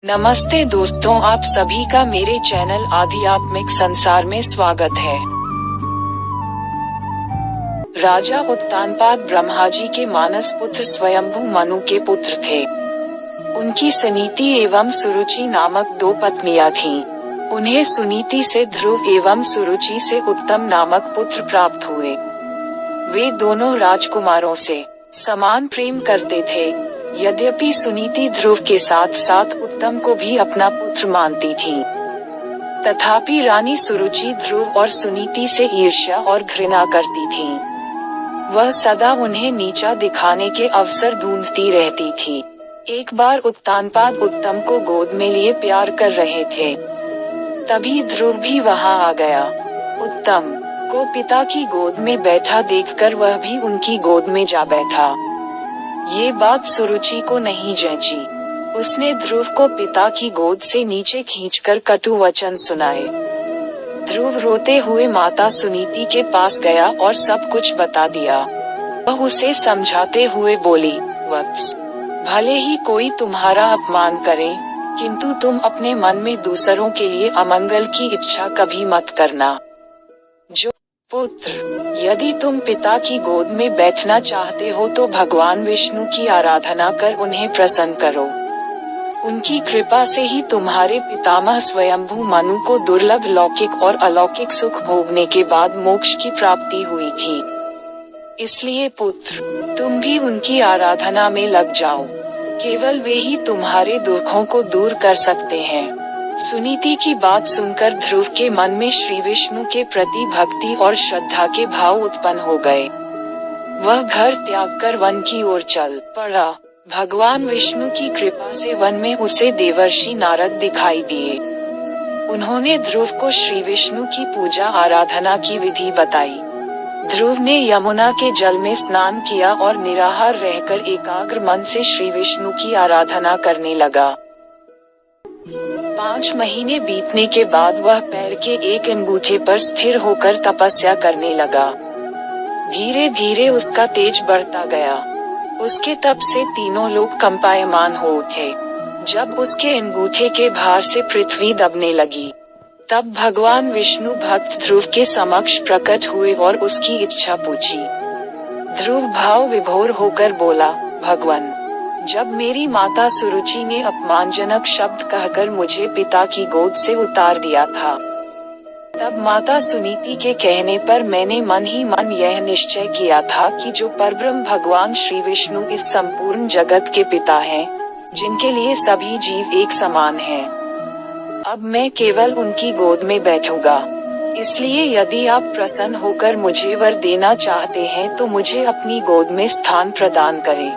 नमस्ते दोस्तों, आप सभी का मेरे चैनल आध्यात्मिक संसार में स्वागत है। राजा उत्तानपाद ब्रह्मा जी के मानस पुत्र स्वयंभू मनु के पुत्र थे। उनकी सुनीति एवं सुरुचि नामक दो पत्नियां थीं। उन्हें सुनीति से ध्रुव एवं सुरुचि से उत्तम नामक पुत्र प्राप्त हुए। वे दोनों राजकुमारों से समान प्रेम करते थे। यद्यपि सुनीति ध्रुव के साथ साथ उत्तम को भी अपना पुत्र मानती थी, तथापि रानी सुरुचि ध्रुव और सुनीति से ईर्ष्या और घृणा करती थी। वह सदा उन्हें नीचा दिखाने के अवसर ढूंढती रहती थी। एक बार उत्तानपाद उत्तम को गोद में लिए प्यार कर रहे थे, तभी ध्रुव भी वहां आ गया। उत्तम को पिता की गोद में बैठा देखकर वह भी उनकी गोद में जा बैठा। ये बात सुरुचि को नहीं जंची। उसने ध्रुव को पिता की गोद से नीचे खींचकर कटु वचन सुनाए। ध्रुव रोते हुए माता सुनीति के पास गया और सब कुछ बता दिया। वह उसे समझाते हुए बोली, वत्स, भले ही कोई तुम्हारा अपमान करे, किंतु तुम अपने मन में दूसरों के लिए अमंगल की इच्छा कभी मत करना। जो पुत्र, यदि तुम पिता की गोद में बैठना चाहते हो तो भगवान विष्णु की आराधना कर उन्हें प्रसन्न करो। उनकी कृपा से ही तुम्हारे पितामह स्वयंभू मनु को दुर्लभ लौकिक और अलौकिक सुख भोगने के बाद मोक्ष की प्राप्ति हुई थी। इसलिए पुत्र, तुम भी उनकी आराधना में लग जाओ। केवल वे ही तुम्हारे दुखों को दूर कर सकते हैं। सुनीति की बात सुनकर ध्रुव के मन में श्री विष्णु के प्रति भक्ति और श्रद्धा के भाव उत्पन्न हो गए। वह घर त्याग कर वन की ओर चल पड़ा। भगवान विष्णु की कृपा से वन में उसे देवर्षि नारद दिखाई दिए। उन्होंने ध्रुव को श्री विष्णु की पूजा आराधना की विधि बताई। ध्रुव ने यमुना के जल में स्नान किया और निराहार रहकर एकाग्र मन से श्री विष्णु की आराधना करने लगा। 5 महीने बीतने के बाद वह पैर के एक अंगूठे पर स्थिर होकर तपस्या करने लगा। धीरे धीरे उसका तेज बढ़ता गया। उसके तप से तीनों लोग कंपायमान हो उठे। जब उसके अंगूठे के भार से पृथ्वी दबने लगी, तब भगवान विष्णु भक्त ध्रुव के समक्ष प्रकट हुए और उसकी इच्छा पूछी। ध्रुव भाव विभोर होकर बोला, भगवान, जब मेरी माता सुरुचि ने अपमानजनक शब्द कहकर मुझे पिता की गोद से उतार दिया था, तब माता सुनीति के कहने पर मैंने मन ही मन यह निश्चय किया था कि जो परब्रह्म भगवान श्री विष्णु इस संपूर्ण जगत के पिता हैं, जिनके लिए सभी जीव एक समान हैं, अब मैं केवल उनकी गोद में बैठूंगा। इसलिए यदि आप प्रसन्न होकर मुझे वर देना चाहते हैं तो मुझे अपनी गोद में स्थान प्रदान करें।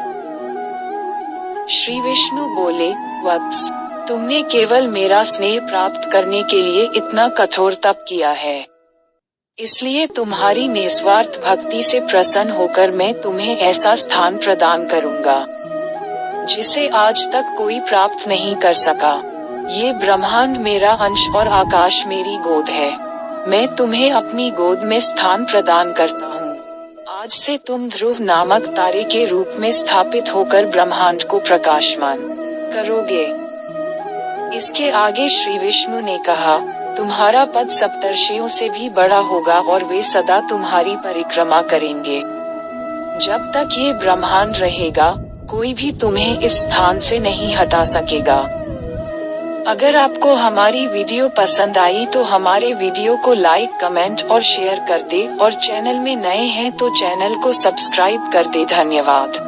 श्री विष्णु बोले, वत्स, तुमने केवल मेरा स्नेह प्राप्त करने के लिए इतना कठोर तप किया है, इसलिए तुम्हारी निस्वार्थ भक्ति से प्रसन्न होकर मैं तुम्हें ऐसा स्थान प्रदान करूंगा जिसे आज तक कोई प्राप्त नहीं कर सका। ये ब्रह्मांड मेरा अंश और आकाश मेरी गोद है। मैं तुम्हें अपनी गोद में स्थान प्रदान करता हूँ। आज से तुम ध्रुव नामक तारे के रूप में स्थापित होकर ब्रह्मांड को प्रकाशमान करोगे। इसके आगे श्री विष्णु ने कहा, तुम्हारा पद सप्तर्षियों से भी बड़ा होगा और वे सदा तुम्हारी परिक्रमा करेंगे। जब तक ये ब्रह्मांड रहेगा, कोई भी तुम्हें इस स्थान से नहीं हटा सकेगा। अगर आपको हमारी वीडियो पसंद आई तो हमारे वीडियो को लाइक, कमेंट और शेयर कर दे और चैनल में नए हैं तो चैनल को सब्सक्राइब कर दे। धन्यवाद।